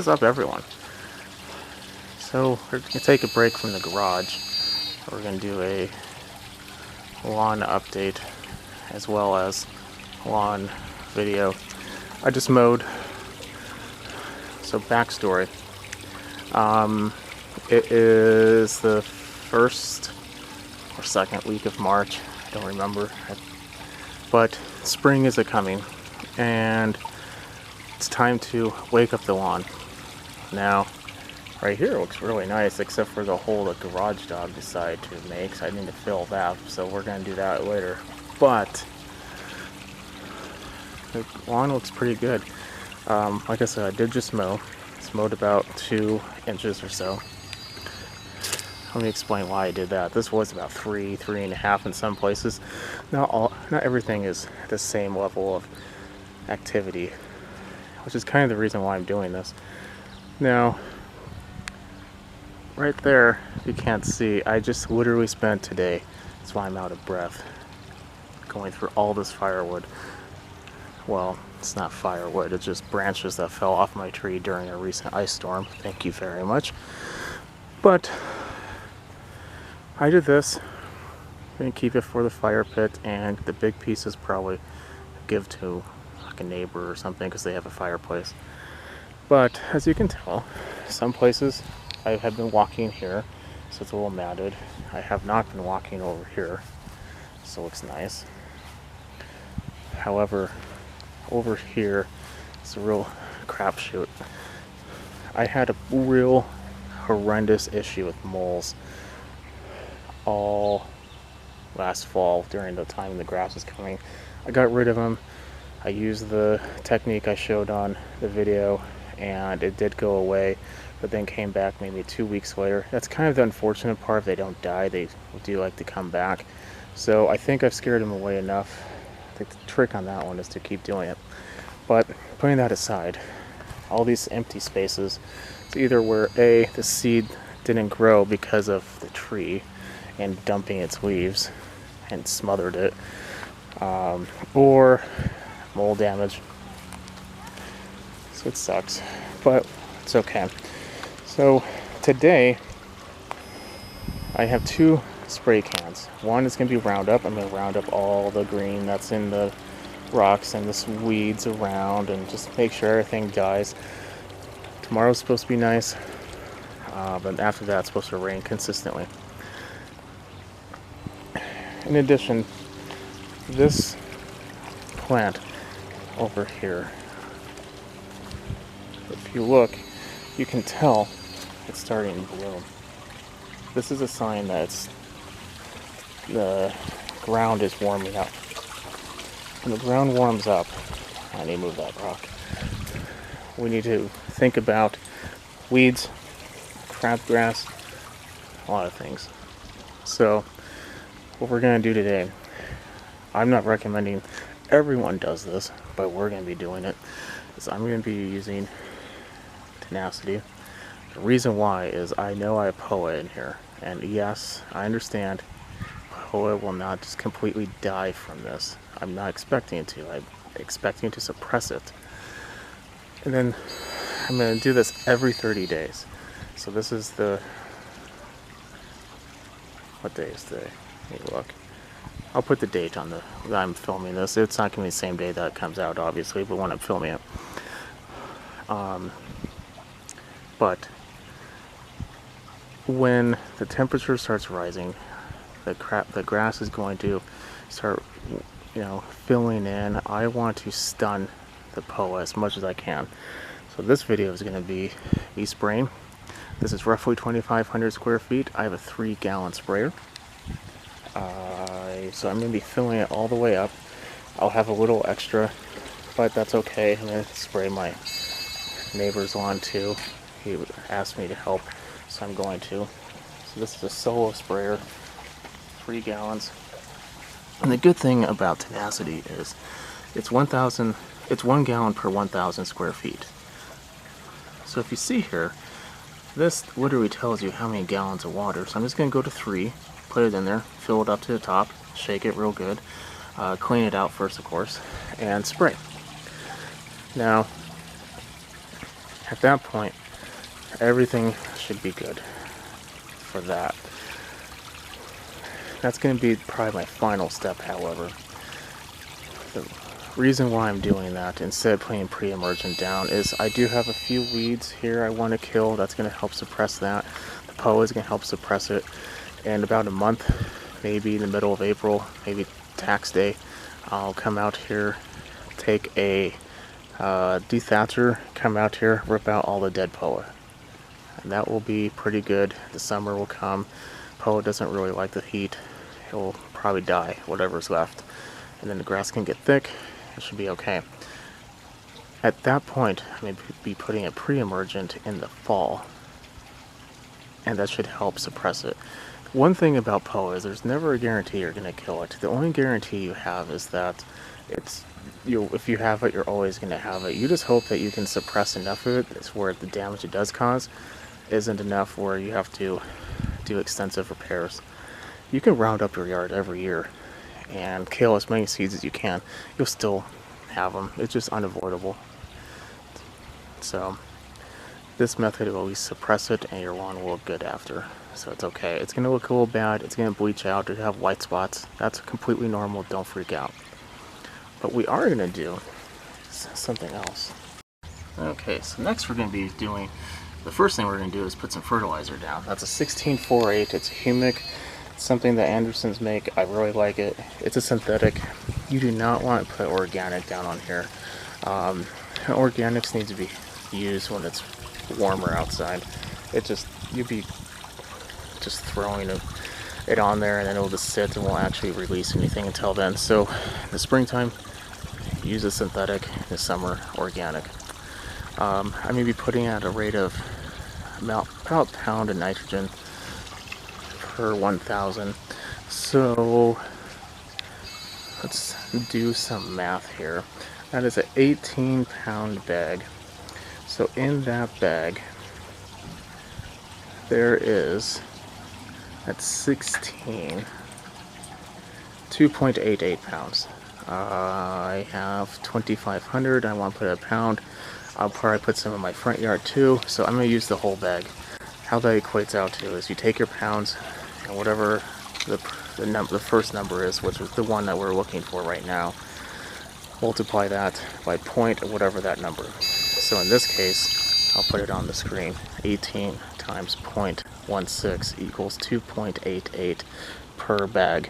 is up, everyone? So we're going to take a break from the garage. We're going to do a lawn update as well as lawn video. I just mowed. So backstory. It is the first or second week of March. I don't remember. But spring is a-coming, and it's time to wake up the lawn. Now, right here looks really nice, except for the hole the garage dog decided to make, so I need to fill that, so we're going to do that later. But the lawn looks pretty good. Like I said, I did just mow. It's mowed about 2 inches or so. Let me explain why I did that. This was about 3.5 in some places. Not everything is the same level of activity, which is kind of the reason why I'm doing this. Now, right there, you can't see, I just literally spent today, that's why I'm out of breath, going through all this firewood. Well, it's not firewood, it's just branches that fell off my tree during a recent ice storm. Thank you very much. But I did this. I'm going to keep it for the fire pit, and the big pieces probably give to like a neighbor or something because they have a fireplace. But as you can tell, some places I have been walking here, so it's a little matted. I have not been walking over here, so it looks nice. However, over here, it's a real crapshoot. I had a real horrendous issue with moles all last fall during the time the grass was coming. I got rid of them. I used the technique I showed on the video, and it did go away, but then came back maybe 2 weeks later. That's kind of the unfortunate part. If they don't die, they do like to come back. So I think I've scared them away enough. I think the trick on that one is to keep doing it. But putting that aside, all these empty spaces, it's either where the seed didn't grow because of the tree and dumping its leaves and smothered it, or mold damage. So it sucks, but it's okay. So today I have 2 spray cans. One is going to be Roundup. I'm going to round up all the green that's in the rocks and the weeds around and just make sure everything dies. Tomorrow's supposed to be nice, but after that it's supposed to rain consistently. In addition, this plant over here, if you look, you can tell it's starting to bloom. This is a sign that the ground is warming up. When the ground warms up, I need to move that rock. We need to think about weeds, crabgrass, a lot of things. So what we're going to do today, I'm not recommending everyone does this, but we're going to be doing it, is I'm going to be using Tenacity. The reason why is I know I have POA in here, and yes, I understand POA will not just completely die from this. I'm not expecting it to. I'm expecting to suppress it. And then I'm going to do this every 30 days. So this is what day is today? Let me look. I'll put the date on that I'm filming this. It's not going to be the same day that it comes out, obviously, but when I'm filming it. But when the temperature starts rising, the grass is going to start, filling in. I want to stun the POA as much as I can. So this video is going to be me spraying. This is roughly 2,500 square feet. I have a 3-gallon sprayer. So I'm going to be filling it all the way up. I'll have a little extra, but that's okay. I'm going to spray my neighbor's lawn too. He asked me to help, so I'm going to. So this is a solo sprayer, 3 gallons. And the good thing about Tenacity is it's 1 gallon per 1,000 square feet. So if you see here, this literally tells you how many gallons of water. So I'm just going to go to 3, put it in there, fill it up to the top, shake it real good, clean it out first, of course, and spray. Now, At that point, everything should be good for that. That's going to be probably my final step, however. The reason why I'm doing that instead of putting pre-emergent down is I do have a few weeds here I want to kill. That's going to help suppress that. The POA is going to help suppress it. In about a month, maybe in the middle of April, maybe tax day, I'll come out here, take a dethatcher, come out here, rip out all the dead POA. And that will be pretty good. The summer will come. POA doesn't really like the heat. It will probably die, whatever's left. And then the grass can get thick. It should be okay. At that point, I may be putting a pre-emergent in the fall. And that should help suppress it. One thing about POA is there's never a guarantee you're going to kill it. The only guarantee you have is that if you have it, you're always going to have it. You just hope that you can suppress enough of it that's where the damage it does cause isn't enough where you have to do extensive repairs. You can round up your yard every year and kill as many seeds as you can. You'll still have them. It's just unavoidable. So this method will always suppress it and your lawn will look good after. So it's okay. It's going to look a little bad. It's going to bleach out. It'll have white spots. That's completely normal. Don't freak out. But we are going to do something else. Okay, so next we're going to be doing, the first thing we're going to do is put some fertilizer down. That's a 1648. It's a humic. It's something that Andersons make. I really like it. It's a synthetic. You do not want to put organic down on here. Organics need to be used when it's warmer outside. You'd be just throwing it on there and then it'll just sit and won't actually release anything until then. So in the springtime, use a synthetic. In the summer, organic. I may be putting at a rate of about a pound of nitrogen per 1,000. So let's do some math here. That is an 18-pound bag. So in that bag, there is, that's 16, 2.88 pounds. I have 2,500. I want to put a pound. I'll probably put some in my front yard too. So I'm going to use the whole bag. How that equates out to is you take your pounds and whatever the first number is, which is the one that we're looking for right now, multiply that by point or whatever that number is. So in this case, I'll put it on the screen. 18 times 0.16 equals 2.88 per bag.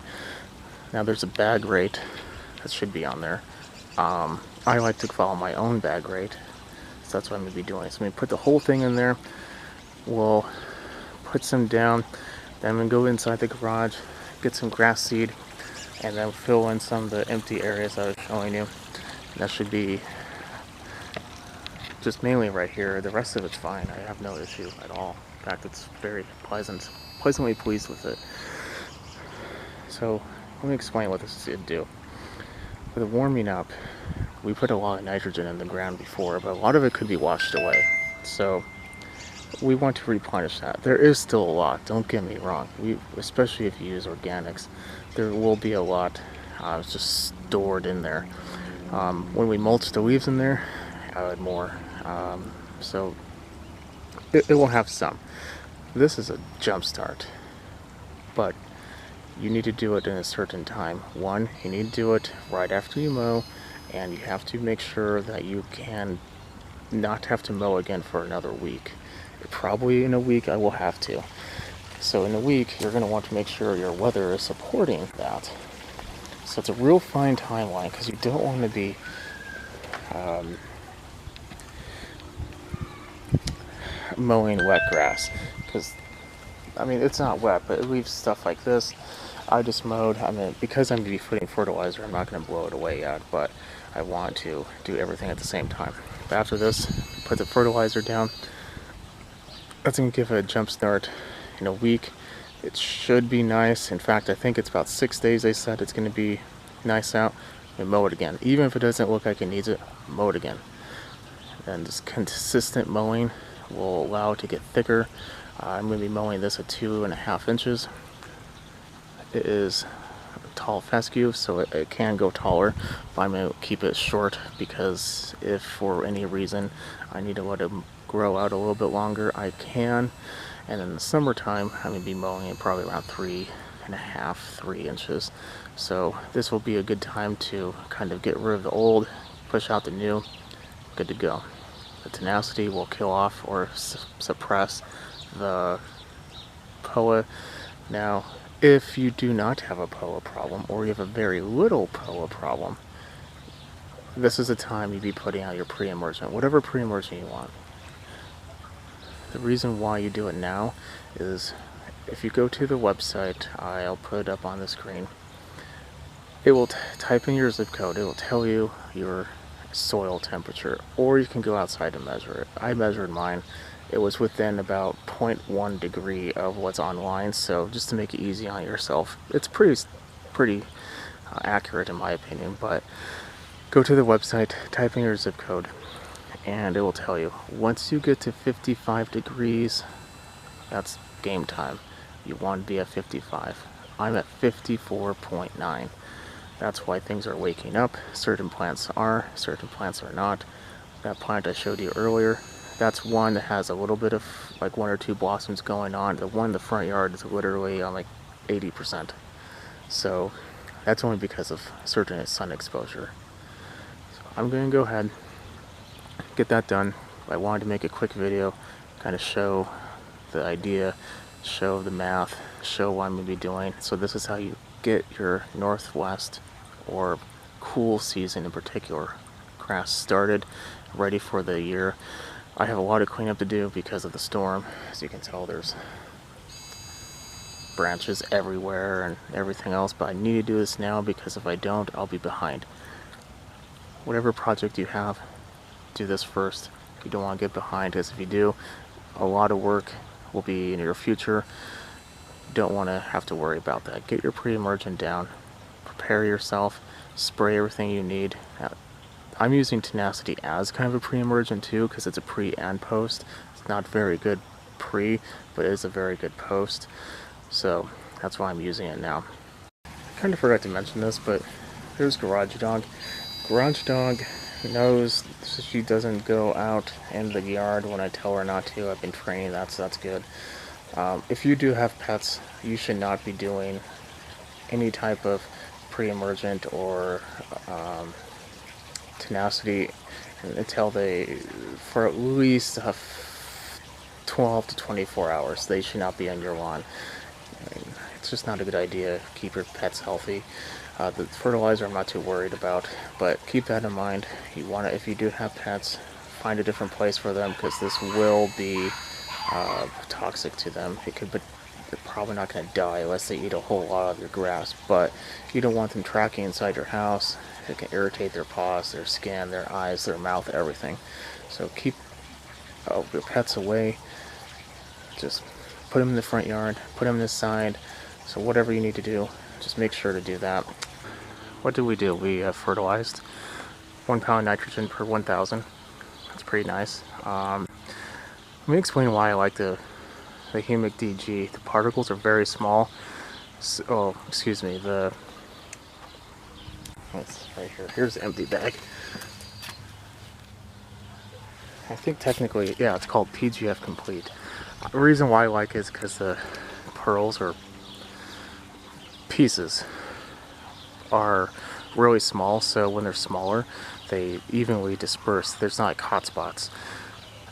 Now there's a bag rate that should be on there. I like to follow my own bag rate, so that's what I'm going to be doing. So I'm going to put the whole thing in there. We'll put some down, then I'm going to go inside the garage, get some grass seed, and then fill in some of the empty areas I was showing you. And that should be just mainly right here. The rest of it's fine. I have no issue at all. In fact, it's very pleasantly pleased with it. So let me explain what this is going to do. For the warming up, we put a lot of nitrogen in the ground before, but a lot of it could be washed away. So we want to replenish that. There is still a lot, don't get me wrong. Especially if you use organics, there will be a lot just stored in there. When we mulch the leaves in there, add more. So it will have some. This is a jump start, but you need to do it in a certain time. One, you need to do it right after you mow, and you have to make sure that you can not have to mow again for another week. Probably in a week I will have to. So in a week, you're going to want to make sure your weather is supporting that. So it's a real fine timeline because you don't want to be mowing wet grass, because I mean it's not wet, but it leaves stuff like this. I just mowed. I mean, because I'm going to be putting fertilizer, I'm not going to blow it away yet, but I want to do everything at the same time. But after this, put the fertilizer down. That's going to give it a jump start. In a week, it should be nice. In fact, I think it's about 6 days they said it's going to be nice out. And mow it again. Even if it doesn't look like it needs it, mow it again. And just consistent mowing will allow it to get thicker. I'm going to be mowing this at 2.5 inches. It is tall fescue, so it can go taller, but I'm going to keep it short because if for any reason I need to let it grow out a little bit longer, I can. And in the summertime, I'm going to be mowing it probably around 3 inches. So this will be a good time to kind of get rid of the old, push out the new, good to go. The Tenacity will kill off or suppress the POA. Now, if you do not have a POA problem, or you have a very little POA problem, this is the time you'd be putting out your pre-emergent, whatever pre-emergent you want. The reason why you do it now is if you go to the website, I'll put it up on the screen, it will type in your zip code, it will tell you your soil temperature, or you can go outside and measure it. I measured mine. It was within about 0.1 degree of what's online, so just to make it easy on yourself, it's pretty accurate in my opinion. But go to the website, type in your zip code, and it will tell you once you get to 55 degrees, that's game time. You want to be at 55. I'm at 54.9. That's why things are waking up. Certain plants are, certain plants are not. That plant I showed you earlier, that's one that has a little bit of like 1 or 2 blossoms going on. The one in the front yard is literally on like 80%. So that's only because of certain sun exposure. So I'm going to go ahead, get that done. I wanted to make a quick video, kind of show the idea, show the math, show what I'm going to be doing. So this is how you get your northwest or cool season in particular grass started, ready for the year. I have a lot of cleanup to do because of the storm. As you can tell, there's branches everywhere and everything else, but I need to do this now because if I don't, I'll be behind. Whatever project you have, do this first. You don't want to get behind, because if you do, a lot of work will be in your future. You don't want to have to worry about that. Get your pre-emergent down, prepare yourself, spray everything you need. I'm using Tenacity as kind of a pre-emergent too, because it's a pre and post. It's not very good pre, but it is a very good post. So that's why I'm using it now. I kind of forgot to mention this, but there's Garage Dog. Garage Dog knows she doesn't go out in the yard when I tell her not to. I've been training that, so that's good. If you do have pets, you should not be doing any type of pre-emergent or Tenacity until for at least 12 to 24 hours. They should not be on your lawn. It's just not a good idea. Keep your pets healthy. The fertilizer I'm not too worried about, but keep that in mind. If you do have pets, find a different place for them, because this will be toxic to them. But they're probably not going to die unless they eat a whole lot of your grass, but you don't want them tracking inside your house. It can irritate their paws, their skin, their eyes, their mouth, everything. So keep your pets away. Just put them in the front yard, put them in the side. So whatever you need to do, just make sure to do that. What do? We fertilized 1 pound nitrogen per 1,000. That's pretty nice. Let me explain why I like the Humic DG. The particles are very small. So, excuse me, it's right here. Here's the empty bag. I think technically, yeah, it's called PGF Complete. The reason why I like it is because the pearls or pieces are really small, so when they're smaller, they evenly disperse. There's not like hot spots.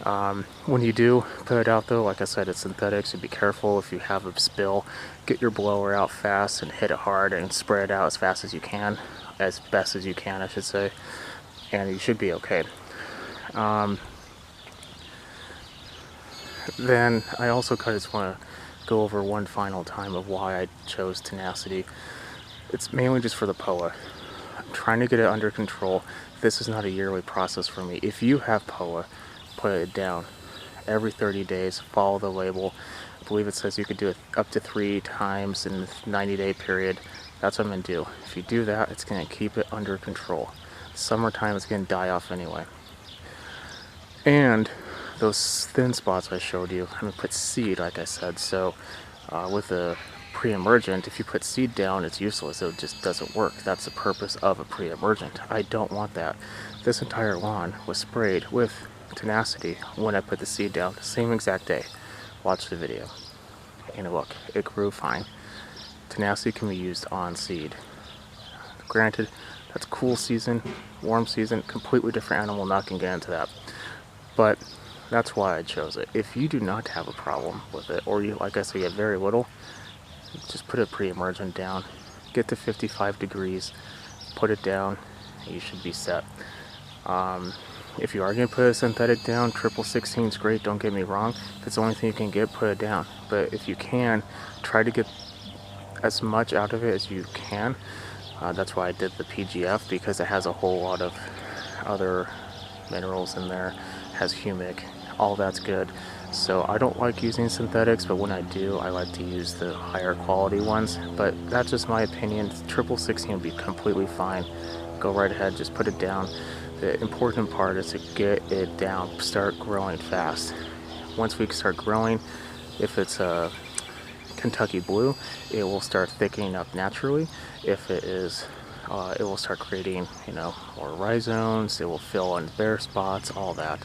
When you do put it out though, like I said, it's synthetic, so be careful. If you have a spill, get your blower out fast and hit it hard and spray it out as fast as you can, as best as you can I should say, and you should be okay. Then I also kind of just want to go over one final time of why I chose Tenacity. It's mainly just for the POA. I'm trying to get it under control. This is not a yearly process for me. If you have POA, put it down every 30 days, follow the label. I believe it says you could do it up to 3 times in a 90-day period. That's what I'm going to do. If you do that, it's going to keep it under control. Summertime, it's going to die off anyway. And those thin spots I showed you, I'm going to put seed, like I said. So with a pre-emergent, if you put seed down, it's useless. It just doesn't work. That's the purpose of a pre-emergent. I don't want that. This entire lawn was sprayed with Tenacity when I put the seed down, same exact day. Watch the video. And look, it grew fine. Tenacity can be used on seed. Granted, that's cool season, warm season, completely different animal, not gonna get into that. But that's why I chose it. If you do not have a problem with it, or you, like I said, you have very little, just put a pre-emergent down, get to 55 degrees, put it down, you should be set. If you are going to put a synthetic down, triple 16 is great, don't get me wrong. If it's the only thing you can get, put it down. But if you can, try to get as much out of it as you can. That's why I did the PGF, because it has a whole lot of other minerals in there, has humic, all that's good. So I don't like using synthetics, but when I do, I like to use the higher quality ones. But that's just my opinion. Triple 16 will be completely fine. Go right ahead, just put it down. The important part is to get it down, start growing fast. Once we start growing, if it's a Kentucky Blue, it will start thickening up naturally. If it is, it will start creating, more rhizomes, it will fill in bare spots, all that.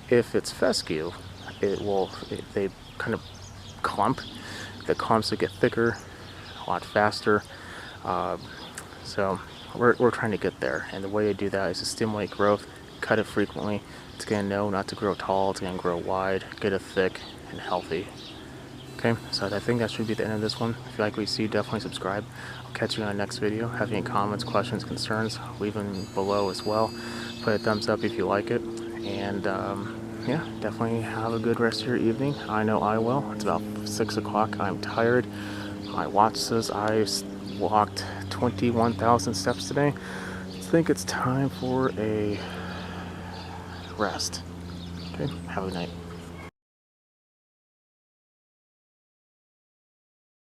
If it's fescue, they kind of clump. The clumps will get thicker, a lot faster. So we're trying to get there, and the way to do that is to stimulate growth, cut it frequently. It's gonna know not to grow tall, it's gonna grow wide, get it thick and healthy. Okay, so I think that should be the end of this one. If you like what you see, definitely subscribe. I'll catch you on the next video. Have any comments, questions, concerns, leave them below as well. Put a thumbs up if you like it, and yeah, definitely have a good rest of your evening. I know I will. It's about 6 o'clock. I'm tired. My watch says I walked 21,000 steps today. I think it's time for a rest. Okay, have a good night.